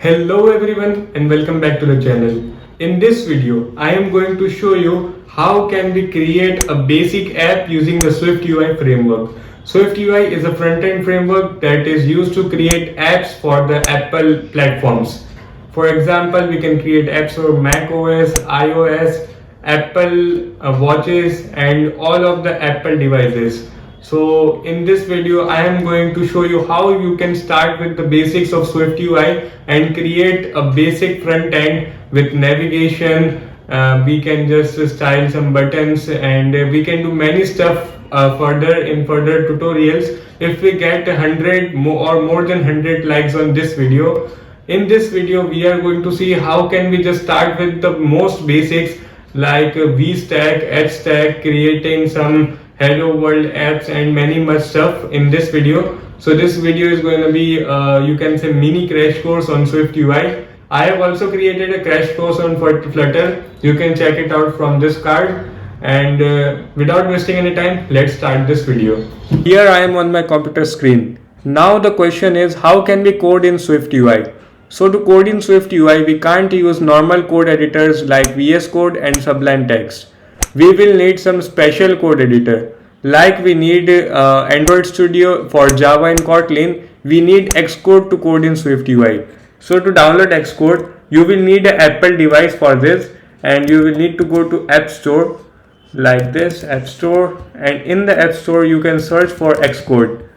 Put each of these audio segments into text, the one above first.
Hello everyone and welcome back to the channel. In this video, I am going to show you how can we create a basic app using the SwiftUI framework. SwiftUI is a front-end framework that is used to create apps for the Apple platforms. For example, we can create apps for Mac OS, iOS, Apple watches and all of the Apple devices. So in this video I am going to show you how you can start with the basics of SwiftUI and create a basic front end with navigation. We can just style some buttons and we can do many stuff further in further tutorials if we get 100 or more than 100 likes on this video. In this video we are going to see how can we just start with the most basics like VStack, HStack, creating some hello world apps and many much stuff in this video. So this video is going to be you can say mini crash course on SwiftUI. I have also created a crash course on Flutter. You can check it out from this card. And without wasting any time, let's start this video. Here I am on my computer screen. Now the question is, how can we code in SwiftUI? So to code in SwiftUI, we can't use normal code editors like VS Code and Sublime Text. We will need some special code editor. Like we need Android Studio for Java and Kotlin, we need Xcode to code in SwiftUI. So to download Xcode, you will need an Apple device for this, and you will need to go to App Store like this, App Store, and in the App Store you can search for Xcode.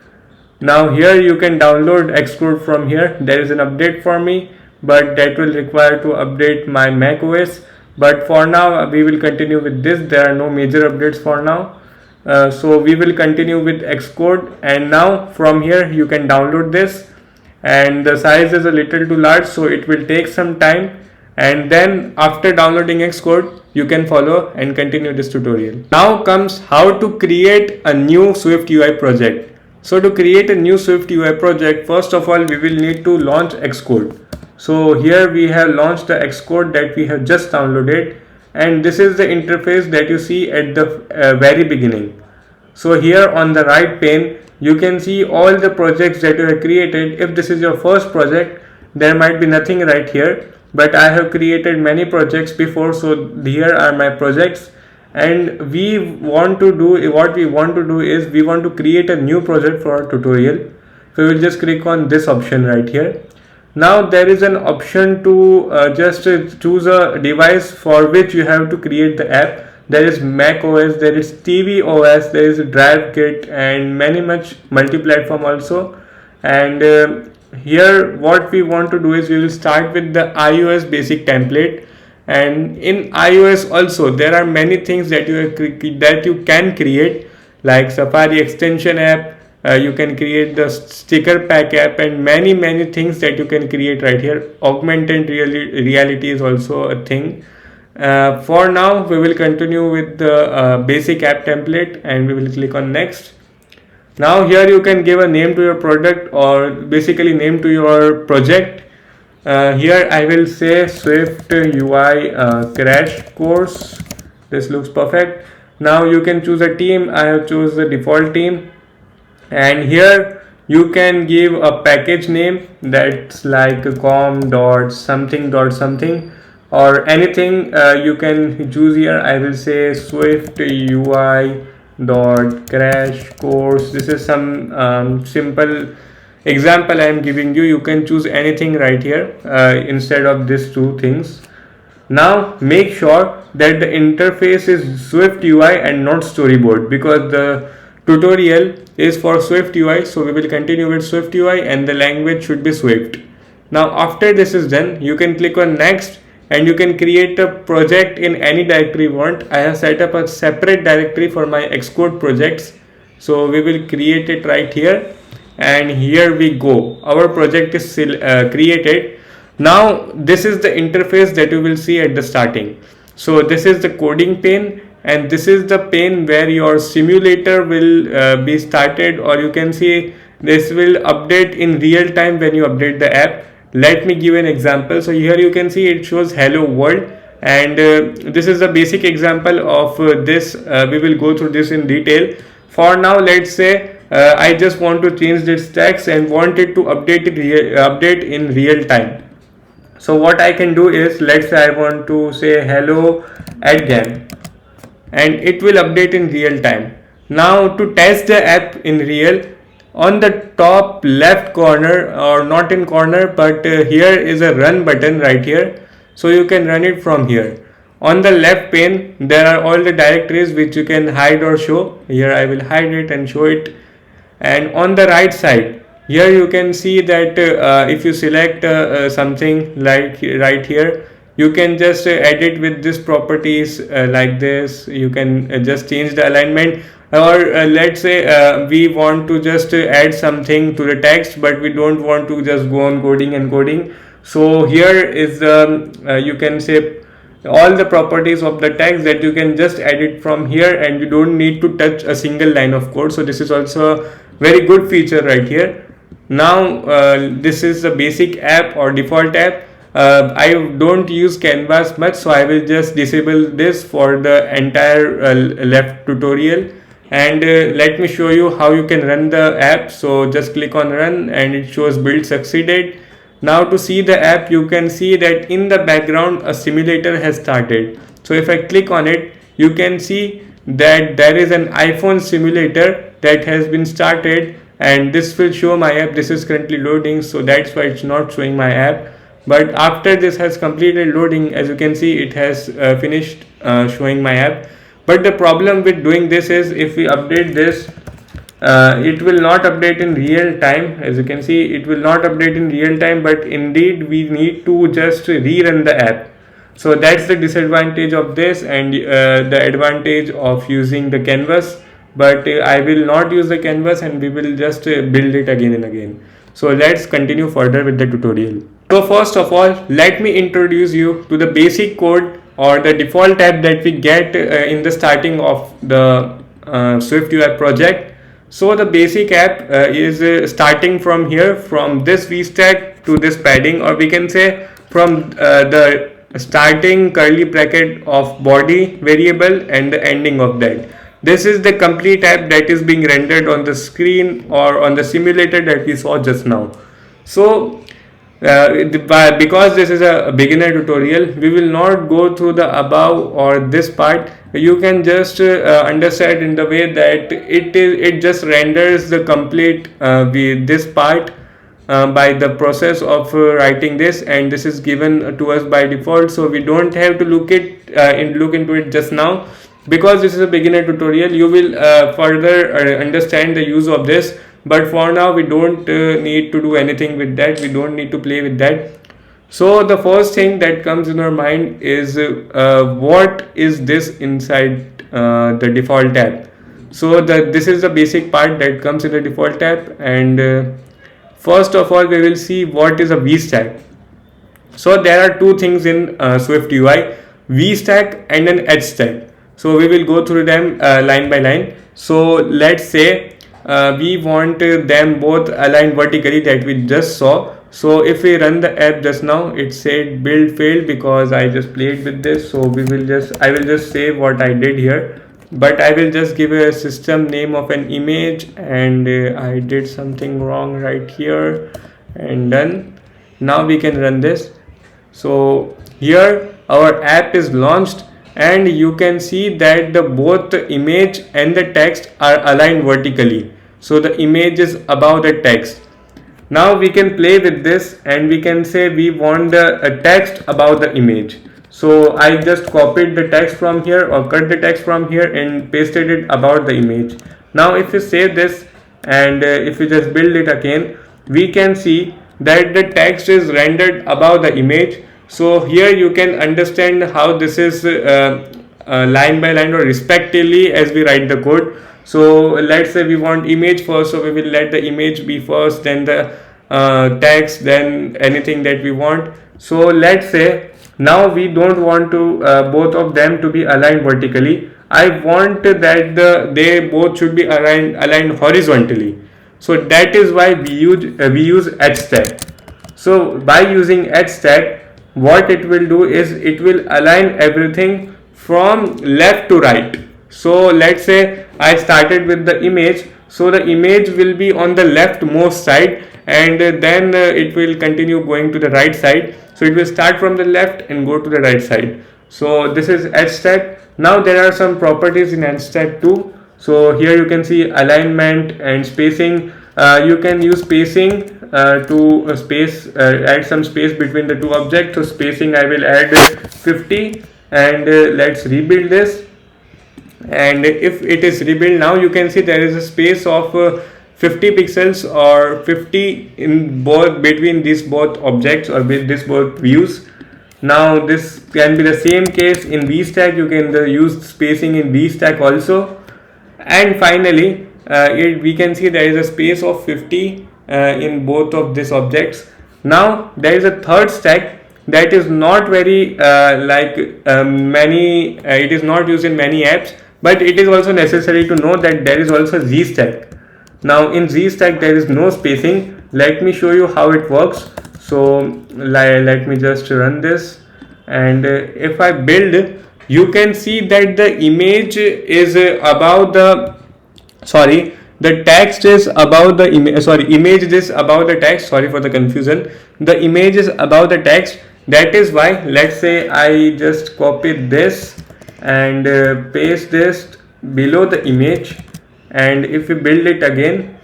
Now here you can download Xcode from here. There is an update for me, but that will require to update my Mac OS. But for now we will continue with this. There are no major updates for now. So we will continue with Xcode, and now from here you can download this, and the size is a little too large, so it will take some time. And then after downloading Xcode, you can follow and continue this tutorial. Now comes how to create a new SwiftUI project. So to create a new SwiftUI project, first of all we will need to launch Xcode. So here we have launched the Xcode that we have just downloaded, and this is the interface that you see at the very beginning. So here on the right pane you can see all the projects that you have created. If this is your first project, there might be nothing right here, but I have created many projects before, so here are my projects. And what we want to do is we want to create a new project for our tutorial. So we will just click on this option right here. Now there is an option to just choose a device for which you have to create the app. There is Mac OS, there is TV OS, there is Drive Kit, and many much multi-platform also. And here what we want to do is we will start with the iOS basic template. And in iOS also there are many things that you can create, like Safari extension app. You can create the sticker pack app and many things that you can create right here. Augmented reality is also a thing. For now we will continue with the basic app template, and we will click on next. Now here you can give a name to your product, or basically name to your project. Here I will say SwiftUI crash course. This looks perfect. Now you can choose a theme. I have chosen the default theme, and here you can give a package name that's like com.something or anything you can choose here. I will say SwiftUI crash course. This is some simple example I am giving you. You can choose anything right here instead of these two things. Now make sure that the interface is SwiftUI and not storyboard, because the tutorial is for SwiftUI. So we will continue with SwiftUI and the language should be Swift. Now after this is done, you can click on next, and you can create a project in any directory you want. I have set up a separate directory for my Xcode projects, so we will create it right here. And here we go, our project is created. Now this is the interface that you will see at the starting. So this is the coding pane, and this is the pane where your simulator will be started, or you can see this will update in real time when you update the app. Let me give an example. So here you can see it shows hello world, and this is a basic example of this. We will go through this in detail. For now, let's say I just want to change this text and want it to update in real time. So what I can do is, let's say I want to say hello again, and it will update in real time. Now to test the app in real, on the top left corner, or not in corner, but here is a run button right here, so you can run it from here. On the left pane there are all the directories which you can hide or show. Here I will hide it and show it. And on the right side, here you can see that if you select something like right here, you can just edit with this properties like this. You can just change the alignment, or let's say we want to just add something to the text, but we don't want to just go on coding and coding. So here is you can say all the properties of the text that you can just edit from here, and you don't need to touch a single line of code. So this is also a very good feature right here. Now this is a basic app or default app. I don't use canvas much, so I will just disable this for the entire left tutorial. And let me show you how you can run the app. So just click on run and it shows build succeeded. Now to see the app, you can see that in the background a simulator has started. So if I click on it, you can see that there is an iPhone simulator that has been started, and this will show my app. This is currently loading, so that's why it's not showing my app. But after this has completed loading, as you can see, it has finished showing my app. But the problem with doing this is, if we update this, it will not update in real time. As you can see, it will not update in real time, but indeed we need to just rerun the app. So that's the disadvantage of this, and the advantage of using the canvas. But I will not use the canvas, and we will just build it again and again. So let's continue further with the tutorial. So first of all, let me introduce you to the basic code or the default app that we get in the starting of the SwiftUI project. So the basic app is starting from here, from this vstack to this padding, or we can say from the starting curly bracket of body variable and the ending of that. This is the complete app that is being rendered on the screen or on the simulator that we saw just now. So because this is a beginner tutorial, we will not go through the above or this part. You can just understand in the way that it just renders the complete this part by the process of writing this, and this is given to us by default, so we don't have to look into it just now. Because this is a beginner tutorial, you will further understand the use of this, but for now we don't need to do anything with that. We don't need to play with that. So the first thing that comes in our mind is what is this inside the default tab. So this is the basic part that comes in the default tab, and first of all we will see what is a vstack. So there are two things in SwiftUI, vstack and an hstack. So we will go through them line by line. So let's say we want them both aligned vertically, that we just saw. So if we run the app just now, it said build failed because I just played with this. So I will just save what I did here, but I will just give a system name of an image, and I did something wrong right here, and done. Now we can run this. So here our app is launched, and you can see that both the image and the text are aligned vertically. So the image is above the text. Now we can play with this, and we can say we want the text above the image. So I just copied the text from here, or cut the text from here and pasted it above the image. Now if you save this and if you just build it again, we can see that the text is rendered above the image. So here you can understand how this is line by line or respectively as we write the code. So let's say we want image first, so we will let the image be first, then the text, then anything that we want. So let's say now we don't want to both of them to be aligned vertically. I want that they both should be aligned horizontally. So that is why we use hstack. So by using hstack, what it will do is it will align everything from left to right. So let's say I started with the image, so the image will be on the leftmost side, and then it will continue going to the right side. So it will start from the left and go to the right side. So this is HStack. Now there are some properties in HStack too. So here you can see alignment and spacing. You can use spacing to add some space between the two objects. So spacing I will add 50, and let's rebuild this. And if it is rebuilt, now you can see there is a space of 50 pixels or 50 in both between these both objects or with this both views. Now this can be the same case in VStack. You can use spacing in VStack also. And finally we can see there is a space of 50 in both of these objects. Now there is a third stack that is not very many it is not used in many apps, but it is also necessary to know that there is also ZStack. Now in ZStack there is no spacing. Let me show you how it works. So let me just run this, and if I build, you can see that the image is above the text is above the image is above the text. Sorry for the confusion. The image is above the text. That is why, let's say I just copy this and paste this below the image, and if we build it again,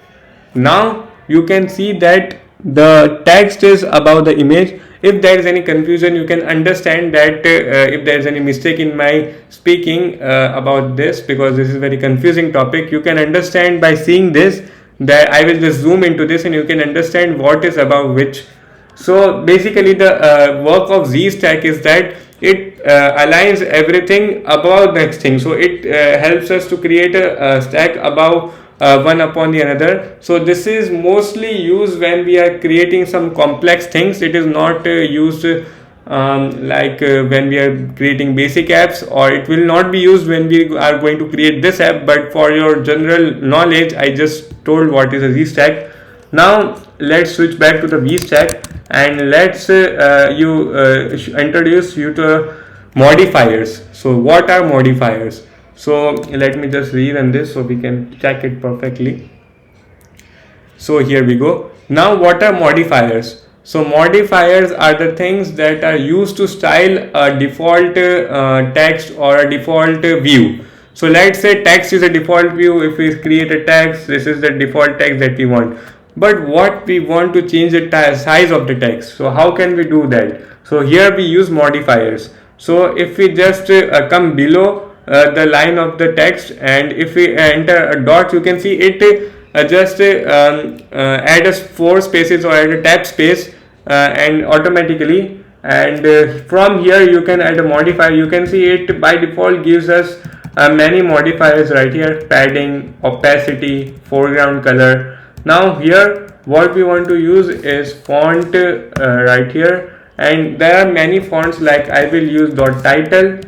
now you can see that the text is above the image. If there is any confusion, you can understand that if there is any mistake in my speaking about this, because this is a very confusing topic, you can understand by seeing this. That I will just zoom into this and you can understand what is above which. So basically the work of ZStack is that it aligns everything above the next thing. So it helps us to create a stack above one upon the another. So this is mostly used when we are creating some complex things. It is not used when we are creating basic apps, or it will not be used when we are going to create this app. But for your general knowledge, I just told what is a ZStack. Now let's switch back to the VStack, and let's introduce you to modifiers. So what are modifiers? So let me just rerun this so we can check it perfectly. So here we go. Now what are modifiers? So modifiers are the things that are used to style a default text or a default view. So let's say text is a default view. If we create a text, this is the default text that we want. But what we want to change the size of the text. So how can we do that? So here we use modifiers. So if we just come below the line of the text, and if we enter a dot, you can see it just add us 4 spaces or add a tab space and automatically, and from here you can add a modifier. You can see it by default gives us many modifiers right here: padding, opacity, foreground color. Now here what we want to use is font right here, and there are many fonts, like I will use .title,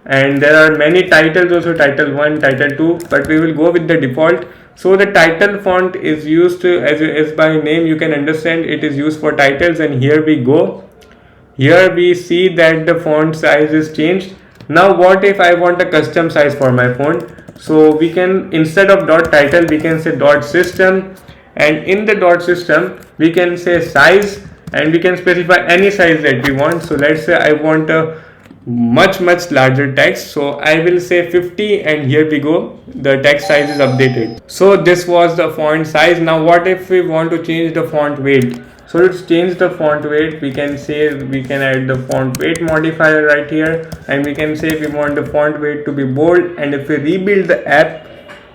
and there are many titles also, title 1, title 2, but we will go with the default. So the title font is used as by name, you can understand it is used for titles. And here we go. Here we see that the font size is changed. Now what if I want a custom size for my font? So we can, instead of .title, we can say .system, and in the .system we can say size, and we can specify any size that we want. So let's say I want a much larger text, so I will say 50, and here we go, the text size is updated. So this was the font size. Now what if we want to change the font weight? So let's change the font weight. We can say we can add the font weight modifier right here, and we can say we want the font weight to be bold. And if we rebuild the app,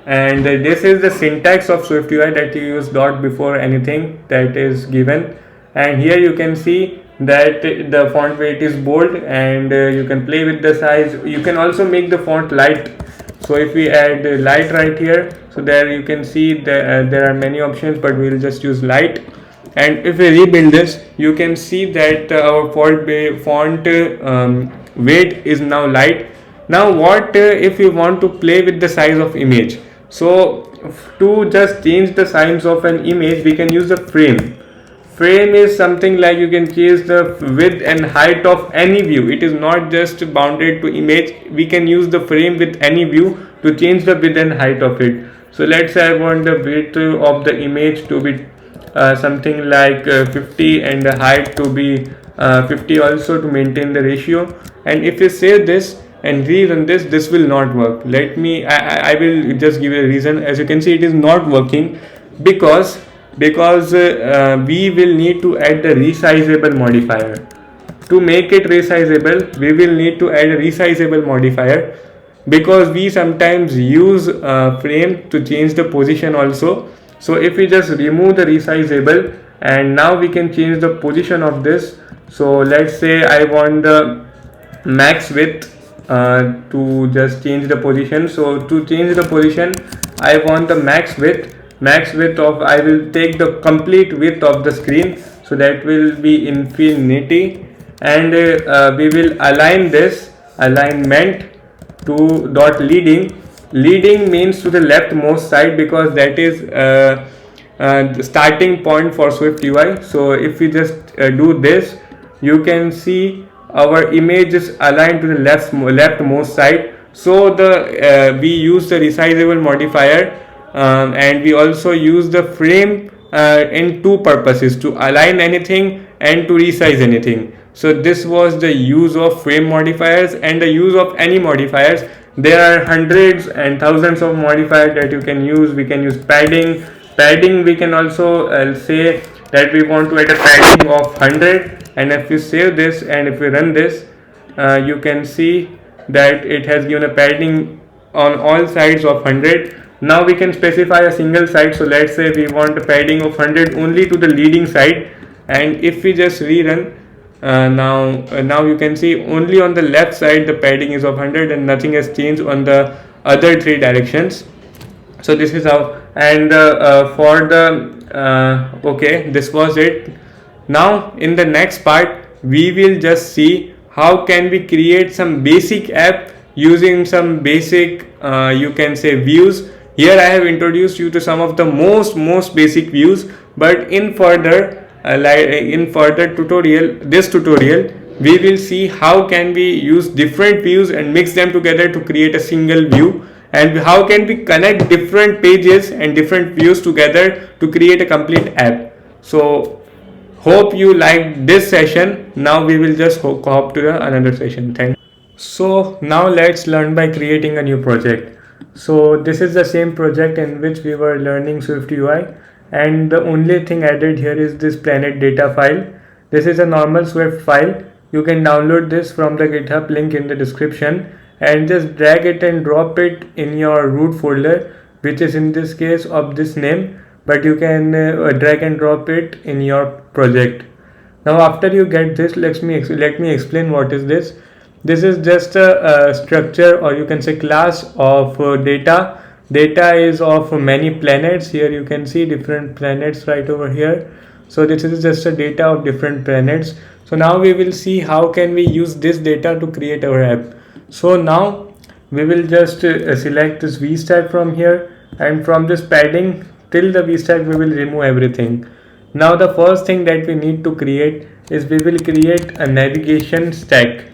and this is the syntax of SwiftUI, that you use dot before anything that is given, and here you can see that the font weight is bold, and you can play with the size. You can also make the font light. So if we add light right here, so there you can see there are many options, but we will just use light. And if we rebuild this, you can see that our font weight is now light. Now what if we want to play with the size of image? So to just change the size of an image, we can use the frame. Frame is something like you can change the width and height of any view. It is not just bounded to image. We can use the frame with any view to change the width and height of it. So let's say I want the width of the image to be something like 50 and the height to be 50 also, to maintain the ratio. And if you save this and rerun this, this will not work. I will just give you a reason. As you can see, it is not working because we will need to add the resizable modifier. To make it resizable, we will need to add a resizable modifier, because we sometimes use frame to change the position also. So if we just remove the resizable, and now we can change the position of this. So let's say I want the max width to just change the position. So to change the position, I want the max width of, I will take the complete width of the screen, so that will be infinity. And we will align this alignment to dot leading means to the leftmost side, because that is the starting point for SwiftUI. So if we just do this, you can see our image is aligned to the leftmost side. So the we use the resizable modifier, and we also use the frame in two purposes: to align anything and to resize anything. So this was the use of frame modifiers. And the use of any modifiers, there are hundreds and thousands of modifiers that you can use. We can use padding. We can also say that we want to add a padding of 100, and if we save this and if we run this, you can see that it has given a padding on all sides of 100. Now we can specify a single side. So let's say we want a padding of 100 only to the leading side, and if we just rerun, now you can see only on the left side the padding is of 100, and nothing has changed on the other three directions. So this is how. And for the okay, this was it. Now in the next part, we will just see how can we create some basic app using some basic you can say views. Here I have introduced you to some of the most basic views, but in further this tutorial, we will see how can we use different views and mix them together to create a single view, and how can we connect different pages and different views together to create a complete app. So hope you liked this session. Now we will just hop to another session. Thank you. So now let's learn by creating a new project. So this is the same project in which we were learning SwiftUI, and the only thing added here is this planet data file. This is a normal Swift file. You can download this from the GitHub link in the description, and just drag it and drop it in your root folder, which is in this case of this name, but you can drag and drop it in your project. Now after you get this, let me explain what is this. This is just a structure, or you can say class of data. Data is of many planets. Here you can see different planets right over here. So this is just a data of different planets. So now we will see how can we use this data to create our app. So now we will just select this VStack from here, and from this padding till the VStack we will remove everything. Now the first thing that we need to create is we will create a navigation stack.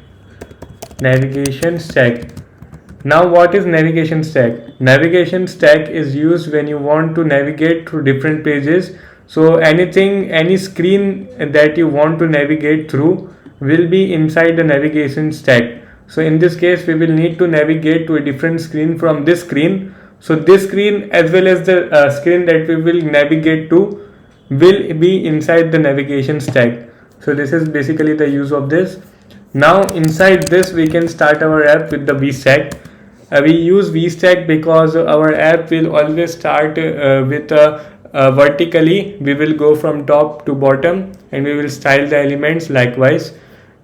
Now what is navigation stack? Navigation stack is used when you want to navigate through different pages. So any screen that you want to navigate through will be inside the navigation stack. So in this case, we will need to navigate to a different screen from this screen. So this screen as well as the screen that we will navigate to will be inside the navigation stack. So this is basically the use of this. Now inside this we can start our app with the VStack. We use VStack because our app will always start with vertically. We will go from top to bottom, and we will style the elements likewise.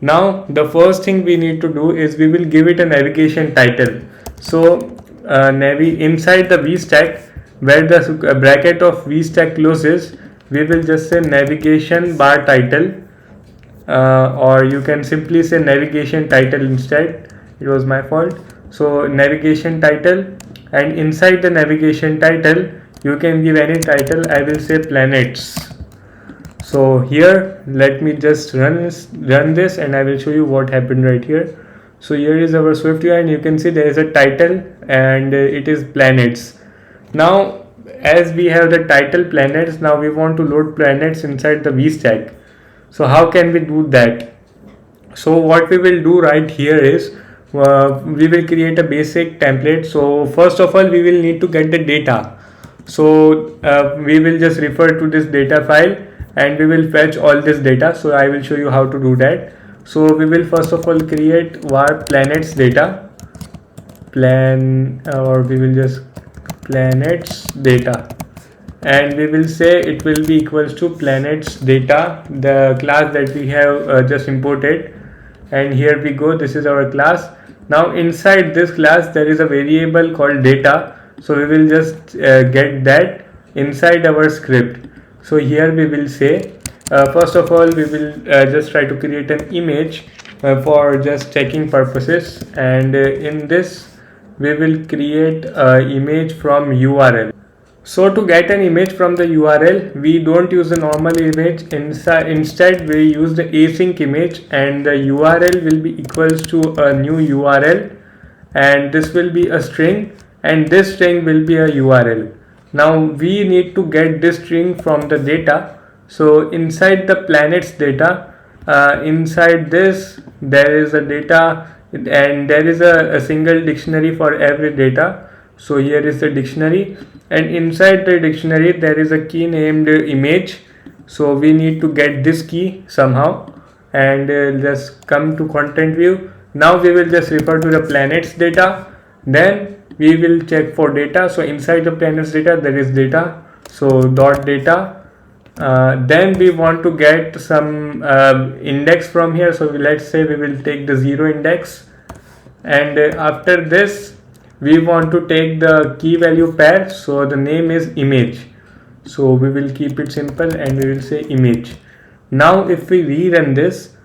Now the first thing we need to do is we will give it a navigation title. So inside the VStack, where the bracket of VStack closes, we will just say navigation bar title, or you can simply say navigation title instead. It was my fault. So navigation title, and inside the navigation title you can give any title. I will say planets. So here let me just run this and I will show you what happened right here. So here is our SwiftUI, and you can see there is a title and it is planets. Now as we have the title planets, now we want to load planets inside the vstack. So how can we do that? So what we will do right here is we will create a basic template. So first of all we will need to get the data. So we will just refer to this data file and we will fetch all this data. So I will show you how to do that. So we will first of all create var planets data plan, or we will just planets data, and we will say it will be equals to planets data, the class that we have just imported. And here we go, this is our class. Now inside this class there is a variable called data, so we will just get that inside our script. So here we will say first of all we will just try to create an image for just checking purposes, and in this we will create an image from URL. So to get an image from the URL, we don't use a normal image. Instead we use the async image, and the URL will be equals to a new URL, and this will be a string, and this string will be a URL. Now we need to get this string from the data. So inside the planets data, inside this there is a data, and there is a single dictionary for every data. So here is the dictionary, and inside the dictionary there is a key named image. So we need to get this key somehow, and just come to content view. Now we will just refer to the planets data, then we will check for data. So inside the planets data there is data, so dot data. Then we want to get some index from here. So let's say we will take the 0 index, and after this we want to take the key value pair. So the name is image, so we will keep it simple and we will say image. Now if we rerun this,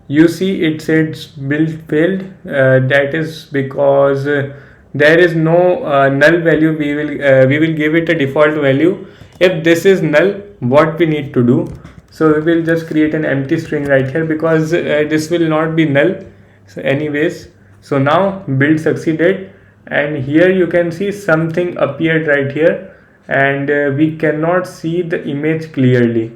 you see it says build failed. That is because there is no null value. We will give it a default value. If this is null, what we need to do? So we will just create an empty string right here, because this will not be null. So anyways, so now build succeeded, and here you can see something appeared right here, and we cannot see the image clearly.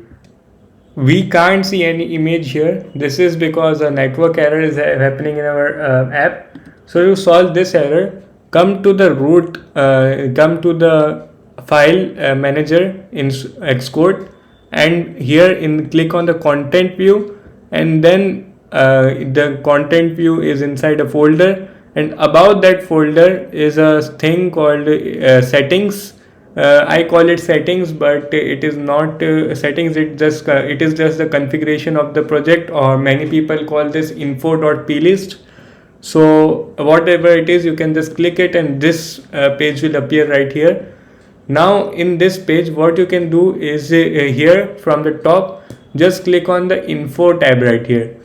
We can't see any image here. This is because a network error is happening in our app. So you solve this error, come to the root, come to the file manager in Xcode, and here click on the content view, and then the content view is inside a folder, and above that folder is a thing called settings. I call it settings, but it is not settings. It is just the configuration of the project, or many people call this info.plist. So whatever it is, you can just click it, and this page will appear right here. Now in this page, what you can do is here from the top, just click on the info tab right here.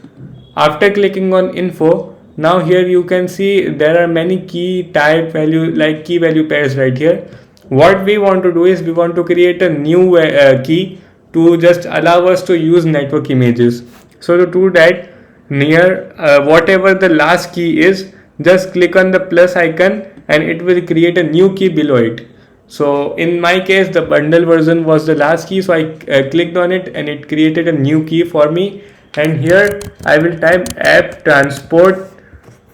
After clicking on info, now here you can see there are many key type value, like key value pairs right here. What we want to do is we want to create a new key to just allow us to use network images. So to do that, near whatever the last key is, just click on the plus icon and it will create a new key below it. So in my case, the bundle version was the last key, so I clicked on it and it created a new key for me. And here I will type app transport.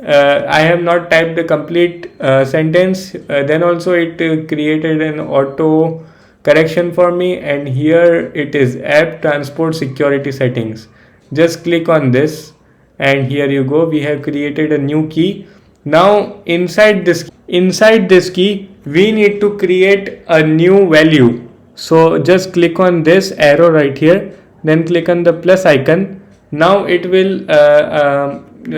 I have not typed the complete sentence. Then also it created an auto correction for me, and here it is app transport security settings. Just click on this, and here you go, we have created a new key. Now inside this key we need to create a new value. So just click on this arrow right here, then click on the plus icon. Now it will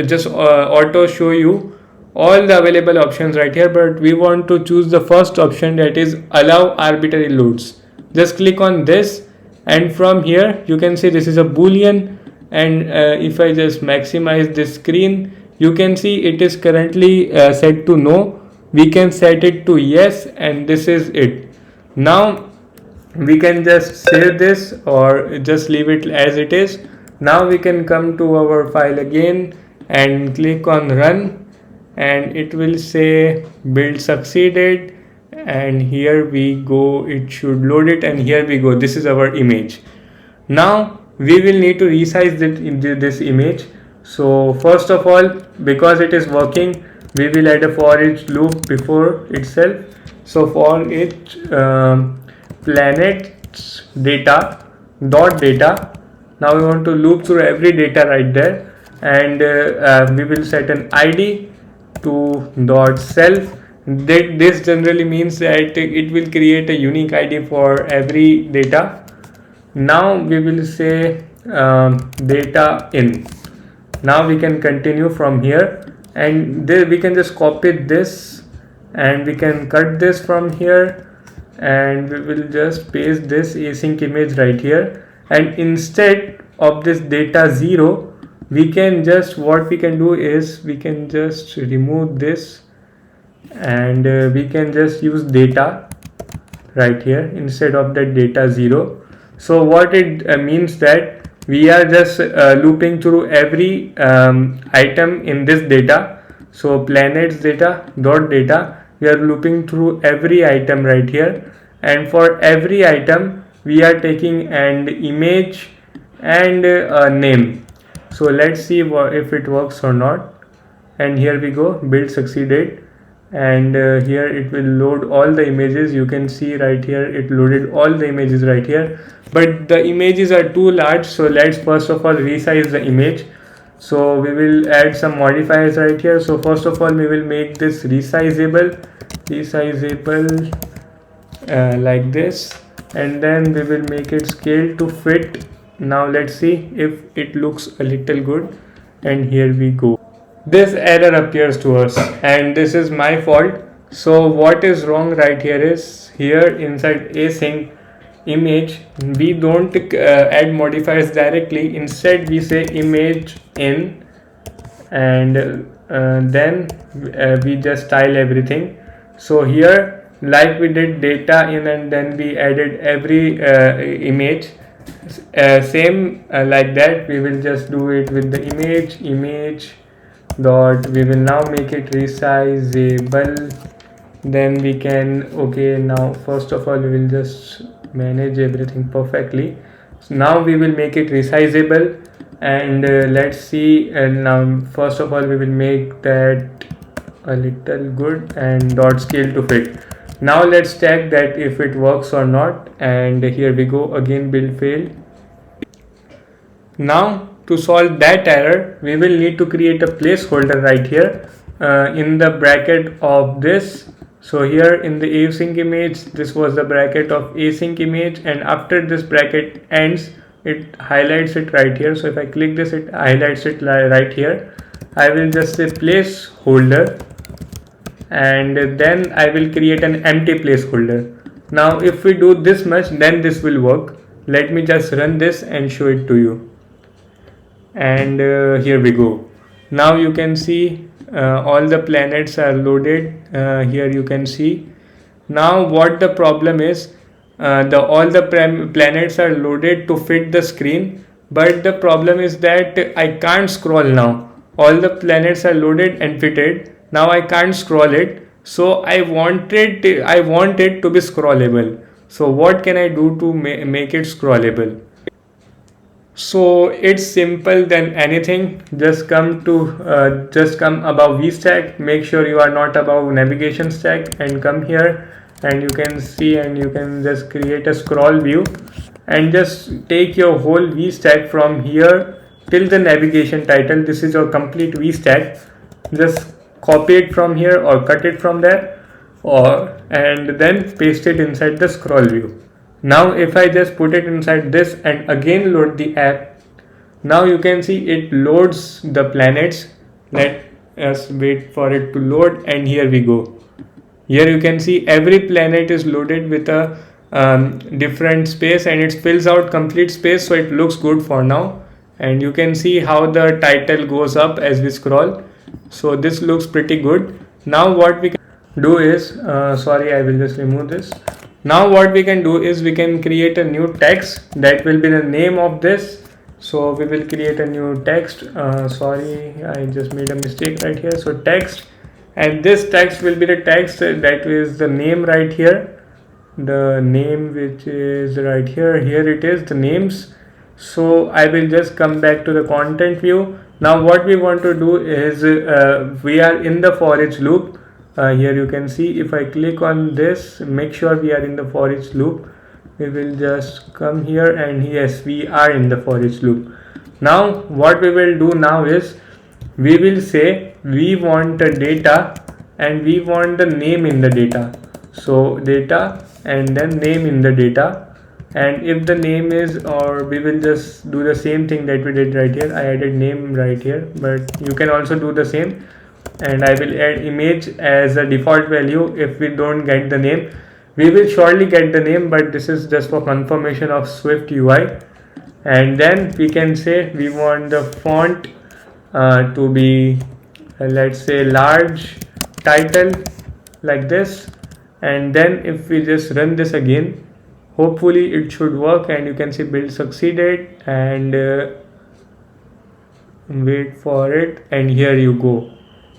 just auto show you all the available options right here, but we want to choose the first option, that is allow arbitrary loads. Just click on this, and from here you can see this is a boolean, and if I just maximize this screen, you can see it is currently set to no. We can set it to yes, and this is it. Now we can just save this or just leave it as it is. Now we can come to our file again and click on run, and it will say build succeeded, and here we go. It should load it, and here we go. This is our image. Now we will need to resize it into this image. So first of all, because it is working, we will add a for each loop before itself. So for each planets data dot data. Now we want to loop through every data right there, and we will set an id to dot self. This generally means that it will create a unique id for every data. Now we will say data in. Now we can continue from here, and we can just copy this, and we can cut this from here, and we will just paste this async image right here. And instead of this data 0, we can just, what we can do is we can just remove this, and we can just use data right here instead of that data 0. So what it means that we are just looping through every item in this data. So planets data dot data, we are looping through every item right here, and for every item we are taking an image and a name. So let's see if it works or not. And here we go, build succeeded, and here it will load all the images. You can see right here it loaded all the images right here, but the images are too large. So let's first of all resize the image. So we will add some modifiers right here. So first of all, we will make this resizable like this, and then we will make it scale to fit. Now let's see if it looks a little good, and here we go. This error appears to us, and this is my fault. So what is wrong right here is, here inside async image we don't add modifiers directly. Instead we say image in, and then we just style everything. So here, like we did data in, and then we added every image, same like that we will just do it with the image dot. We will now make it resizable. Then we can, okay, now first of all we will just manage everything perfectly. So now we will make it resizable, and let's see. And now first of all we will make that a little good, and dot scale to fit. Now let's check that if it works or not, and here we go again, build failed. Now to solve that error, we will need to create a placeholder right here in the bracket of this. So here in the async image, this was the bracket of async image, and after this bracket ends, it highlights it right here. So if I click this, it highlights it right here. I will just say placeholder, and then I will create an empty placeholder. Now if we do this much, then this will work. Let me just run this and show it to you. And here we go. Now you can see all the planets are loaded. Here you can see. Now what the problem is, all the planets are loaded to fit the screen, but the problem is that I can't scroll now. All the planets are loaded and fitted. Now I can't scroll it. So I want it to be scrollable. So what can I do to make it scrollable? So it's simple than anything. Just come above vstack. Make sure you are not above navigation stack, and come here, and you can see, and you can just create a scroll view, and just take your whole vstack from here till the navigation title. This is your complete vstack. Just copy it from here or cut it from there, and then paste it inside the scroll view. Now if I just put it inside this and again load the app, now you can see it loads the planets. Let us wait for it to load, and here we go. Here you can see every planet is loaded with a different space, and it fills out complete space, so it looks good for now. And you can see how the title goes up as we scroll. So this looks pretty good. Now what we can do is, sorry, I will just remove this. Now what we can do is we can create a new text that will be the name of this. So we will create a new text. Sorry, I just made a mistake right here. So text, and this text will be the text that is the name right here, the name which is right here. Here it is, the names. So I will just come back to the content view. Now what we want to do is we are in the for each loop. Here you can see, if I click on this, make sure we are in the for each loop. We will just come here, and yes, we are in the for each loop. Now what we will do now is we will say we want the data and we want the name in the data. So data and then name in the data, and if the name is, or we will just do the same thing that we did right here. I added name right here, but you can also do the same, and I will add image as a default value. If we don't get the name, we will surely get the name, but this is just for confirmation of SwiftUI. And then we can say we want the font to be let's say large title, like this. And then if we just run this again, hopefully it should work, and you can see build succeeded, and wait for it, and here you go.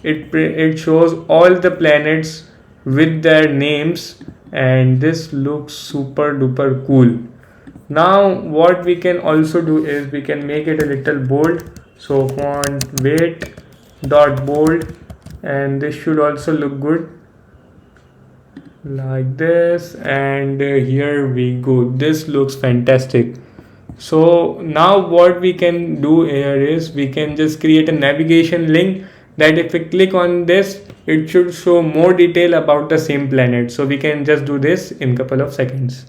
It shows all the planets with their names, and this looks super duper cool. Now what we can also do is we can make it a little bold. So font weight dot bold, and this should also look good like this, and here we go. This looks fantastic. So now what we can do here is we can just create a navigation link that if we click on this, it should show more detail about the same planet. So we can just do this in couple of seconds.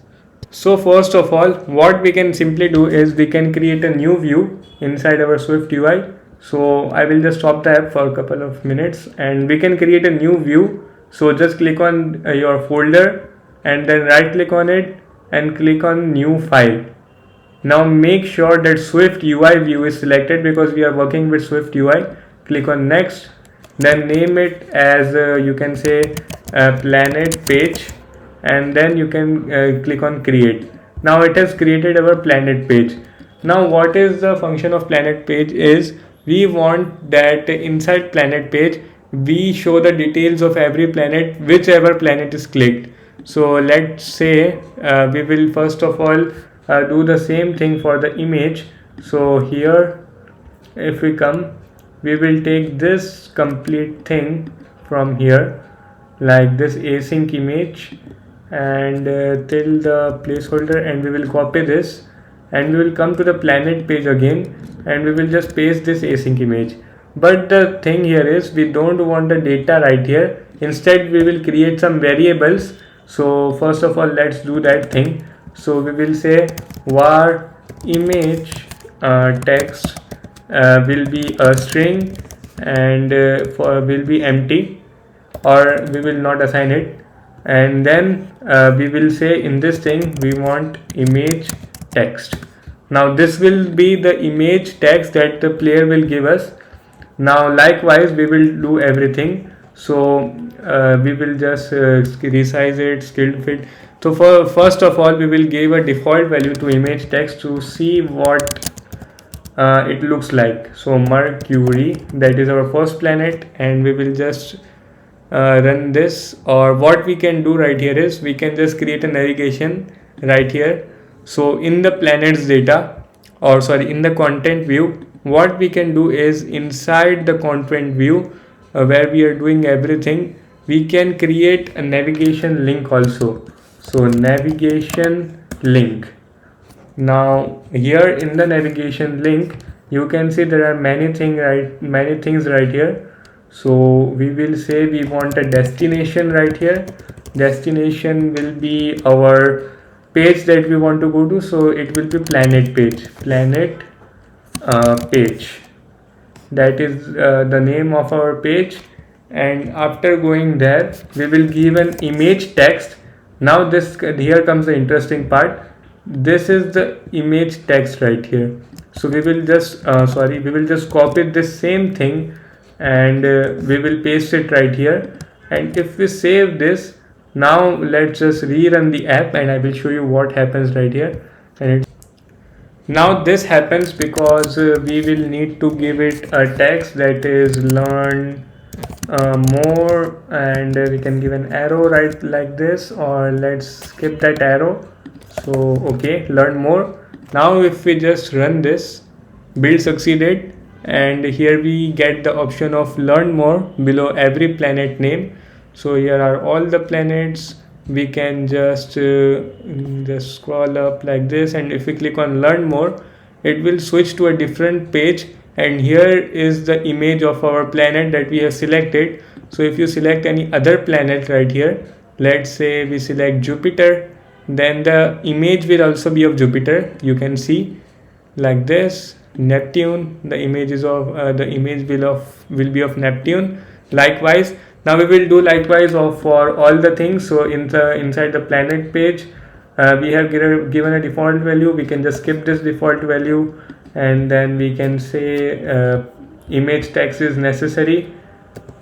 So first of all, what we can simply do is we can create a new view inside our SwiftUI. So I will just stop the app for a couple of minutes, and we can create a new view. So just click on your folder and then right click on it and click on new file. Now make sure that SwiftUI view is selected because we are working with SwiftUI. Click on next, then name it as you can say planet page, and then you can click on create. Now it has created our planet page. Now what is the function of planet page is we want that inside planet page we show the details of every planet, whichever planet is clicked. So let's say we will first of all do the same thing for the image. So here if we come, we will take this complete thing from here, like this async image, and till the placeholder, and we will copy this, and we will come to the planet page again, and we will just paste this async image. But the thing here is we don't want the data right here. Instead we will create some variables. So first of all, let's do that thing. So we will say var image text will be a string, and will be empty, or we will not assign it. And then we will say in this thing we want image text. Now this will be the image text that the player will give us. Now likewise we will do everything. So we will just resize it, skilled fit. So for first of all we will give a default value to image text to see what it looks like. So Mercury, that is our first planet, and we will just run this. Or what we can do right here is we can just create a navigation right here. So in the planets data, or sorry, in the content view, what we can do is inside the content view where we are doing everything, we can create a navigation link also. So navigation link. Now here in the navigation link you can see there are many things right here. So we will say we want a destination right here. Destination will be our page that we want to go to. So it will be planet page, planet page. That is the name of our page. And after going there we will give an image text. Now this, here comes the interesting part. This is the image text right here. So we will just we will just copy this same thing, and we will paste it right here. And if we save this, now let's just rerun the app, and I will show you what happens right here. And now this happens because we will need to give it a text that is learn more, and we can give an arrow right like this, or let's skip that arrow. So okay, learn more. Now if we just run this, build succeeded, and here we get the option of learn more below every planet name. So here are all the planets. We can just scroll up like this, and if we click on learn more, it will switch to a different page, and here is the image of our planet that we have selected. So if you select any other planet right here, let's say we select Jupiter, then the image will also be of Jupiter. You can see like this. Neptune, the images of the image will be of Neptune. Likewise, now we will do likewise for all the things. So inside the planet page, we have given a default value. We can just skip this default value, and then we can say image text is necessary.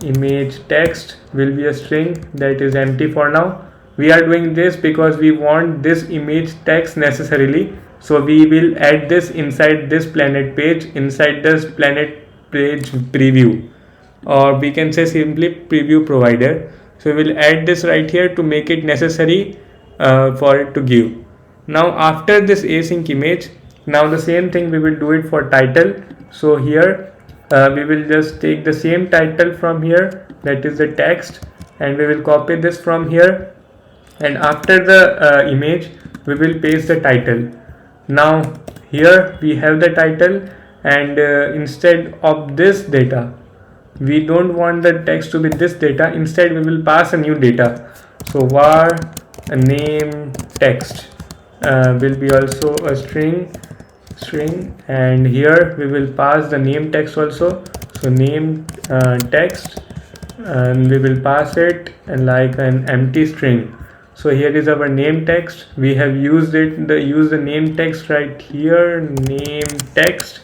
Image text will be a string that is empty for now. We are doing this because we want this image text necessarily, so we will add this inside this planet page, inside this planet page preview, or we can say simply preview provider. So we will add this right here to make it necessary for it to give. Now after this async image, now the same thing we will do it for title. So here we will just take the same title from here, that is the text, and we will copy this from here, and after the image we will paste the title. Now here we have the title, and instead of this data, we don't want the text to be this data. Instead we will pass a new data. So var name text will be also a string, and here we will pass the name text also. So name text, and we will pass it like an empty string. So here is our name text. We have used the name text right here, name text.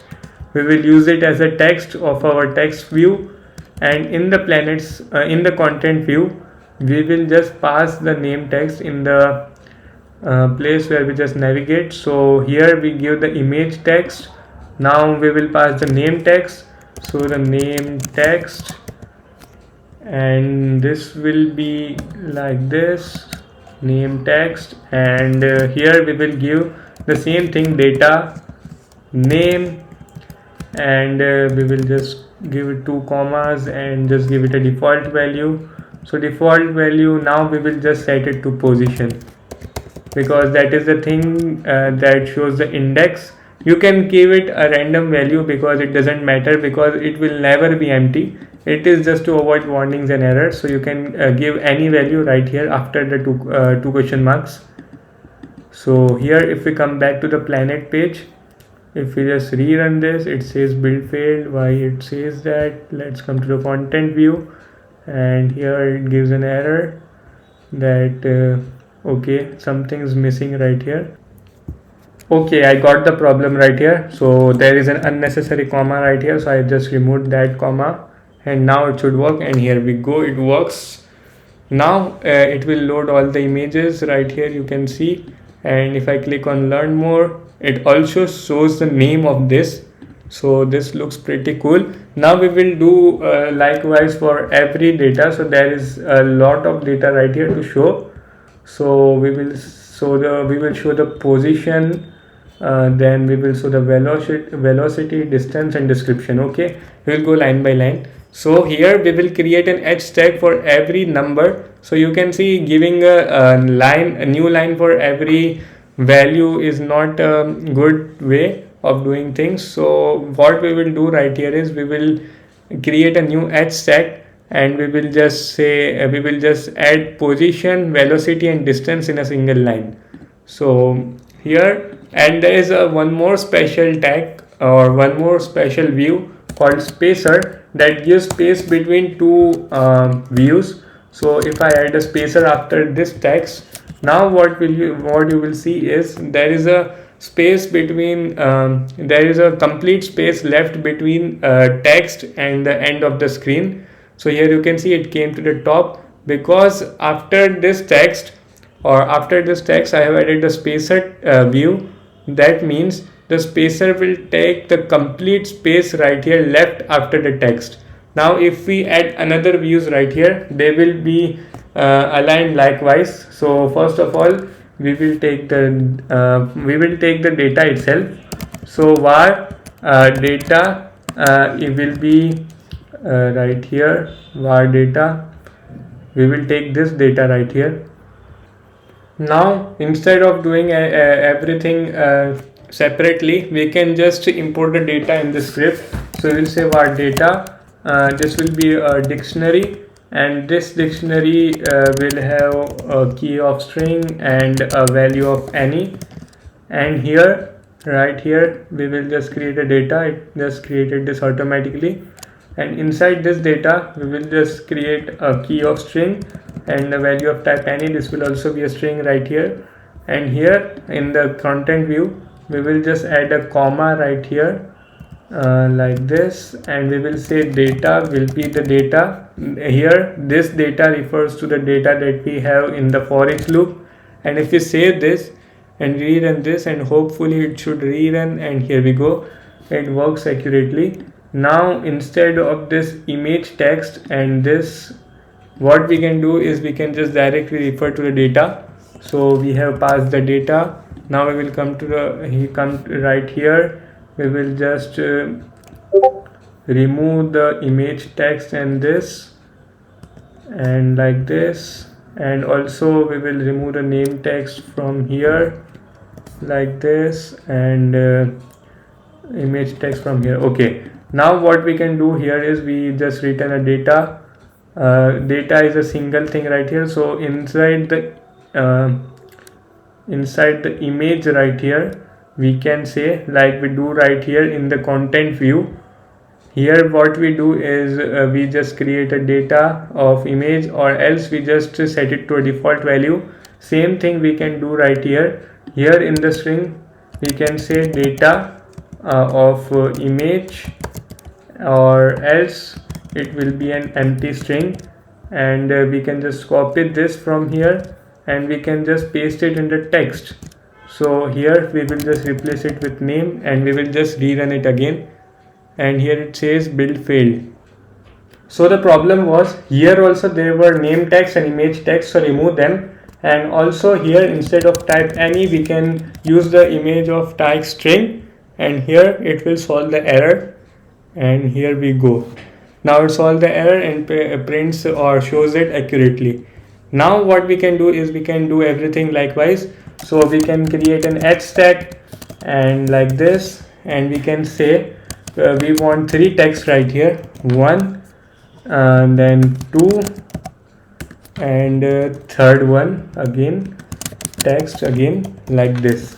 We will use it as a text of our text view, and in the planets in the content view, we will just pass the name text in the place where we just navigate. So here we give the image text. Now we will pass the name text. So the name text, and this will be like this, name text, and here we will give the same thing, data, name, and we will just give it 2 commas and just give it a default value. So default value, now we will just set it to position, because that is the thing that shows the index. You can give it a random value because it doesn't matter, because it will never be empty. It is just to avoid warnings and errors. So you can give any value right here after the two question marks. So here if we come back to the planet page, if we just rerun this, it says build failed. Why it says that? Let's come to the content view, and here it gives an error that okay, something's missing right here. Okay, I got the problem right here. So there is an unnecessary comma right here, so I just removed that comma, and now it should work, and here we go, it works. Now it will load all the images right here, you can see, and if I click on learn more, it also shows the name of this. So this looks pretty cool. Now we will do likewise for every data. So there is a lot of data right here to show. So we will show the position, then we will show the velocity, distance, and description. Okay, we will go line by line. So here we will create an edge tag for every number. So you can see giving a new line for every value is not a good way of doing things. So what we will do right here is we will create a new edge set, and we will just say we will just add position, velocity, and distance in a single line. So here, and there is one more special tag or one more special view called spacer that gives space between two views. So if I add a spacer after this text, now what you will see is there is a space between there is a complete space left between text and the end of the screen. So here you can see it came to the top, because after this text I have added the spacer view. That means the spacer will take the complete space right here left after the text. Now if we add another views right here, they will be aligned likewise. So first of all, we will take the data itself. So var data, it will be right here, var data. We will take this data right here. Now instead of doing everything separately, we can just import the data in the script. So we'll say var data, this will be a dictionary, and this dictionary will have a key of string and a value of any. And here, right here, we will just create a data. It just created this automatically, and inside this data we will just create a key of string and the value of type any. This will also be a string right here. And here in the content view, we will just add a comma right here, like this, and we will say data will be the data. Here this data refers to the data that we have in the for each loop. And if we save this and rerun this, and hopefully it should rerun, and here we go, it works accurately. Now instead of this image text and this, what we can do is we can just directly refer to the data. So we have passed the data. Now we will come to the right here. We will just remove the image text and this, and like this, and also we will remove the name text from here like this, and image text from here. Okay, now what we can do here is we just return a data. Data is a single thing right here. So inside the image right here, we can say like we do right here in the content view. Here what we do is we just create a data of image, or else we just set it to a default value. Same thing we can do right here. Here in the string we can say data of image, or else it will be an empty string. And we can just copy this from here and we can just paste it in the text. So here we will just replace it with name, and we will just rerun it again, and here it says build failed. So the problem was here also there were name text and image text, so remove them. And also here instead of type any, we can use the image of type string, and here it will solve the error. And here we go. Now it solves the error and prints or shows it accurately. Now what we can do is we can do everything likewise. So we can create an H stack and like this, and we can say we want 3 text right here, 1 and then 2 and third one again text again like this.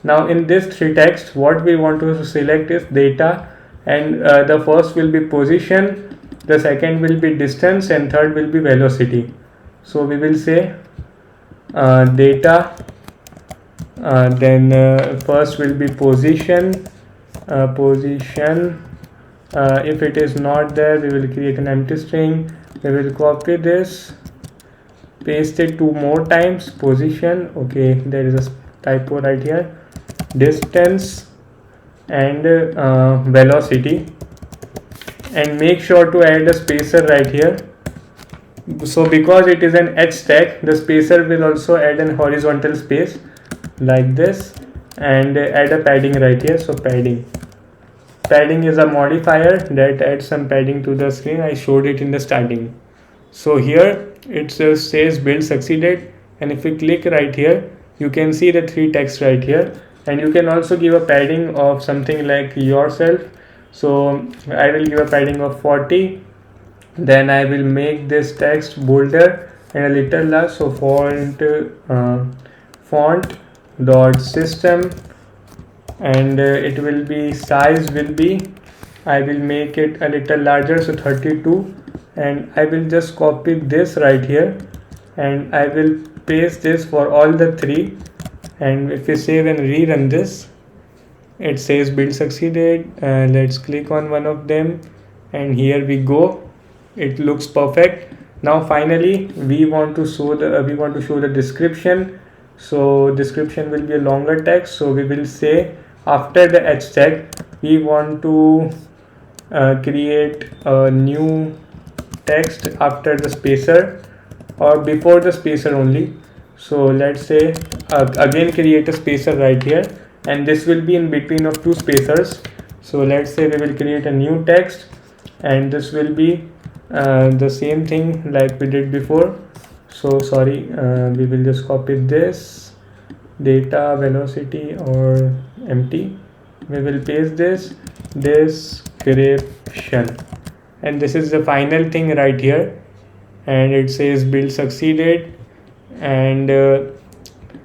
Now in this 3 text, what we want to select is data, and the first will be position, the second will be distance, and third will be velocity. So we will say data, then first will be position. If it is not there, we will create an empty string. We will copy this, paste it 2 more times, position. Okay, there is a typo right here, distance and velocity, and make sure to add a spacer right here. So because it is an H stack, the spacer will also add an horizontal space like this, and add a padding right here. So padding is a modifier that adds some padding to the screen. I showed it in the starting. So here it says build succeeded, and if we click right here, you can see the 3 text right here. And you can also give a padding of something like yourself. So I will give a padding of 40. Then I will make this text bolder and a little large. So font dot system, and it will be size will be, I will make it a little larger, so 32. And I will just copy this right here, and I will paste this for all the 3. And if we save and rerun this, it says build succeeded. Let's click on one of them, and here we go. It looks perfect. Now finally we want to show the description. So description will be a longer text. So we will say after the H tag we want to create a new text after the spacer or before the spacer only. So let's say again create a spacer right here, and this will be in between of two spacers. So let's say we will create a new text, and this will be the same thing like we did before. So sorry, we will just copy this data velocity or empty. We will paste this description, and this is the final thing right here, and it says build succeeded, and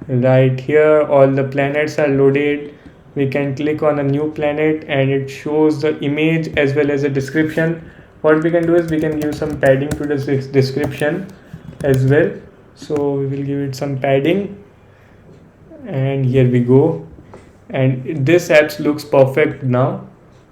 right here all the planets are loaded. We can click on a new planet and it shows the image as well as a description. What we can do is we can give some padding to this description as well. So we will give it some padding, and here we go, and this apps looks perfect now.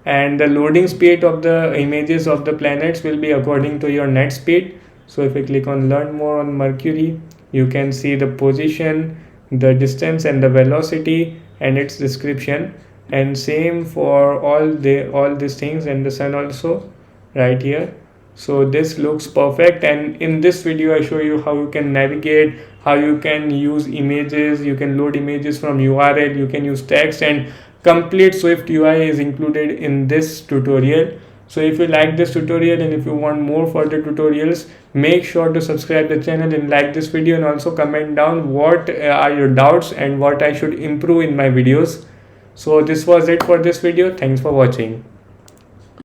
And the loading speed of the images of the planets will be according to your net speed. So if I click on learn more on Mercury, you can see the position, the distance and the velocity and its description, and same for all these things, and the sun also right here. So this looks perfect, and in this video I show you how you can navigate, how you can use images, you can load images from URL, you can use text, and complete SwiftUI is included in this tutorial. So if you like this tutorial and if you want more further tutorials, make sure to subscribe the channel and like this video, and also comment down what are your doubts and what I should improve in my videos. So this was it for this video. Thanks for watching.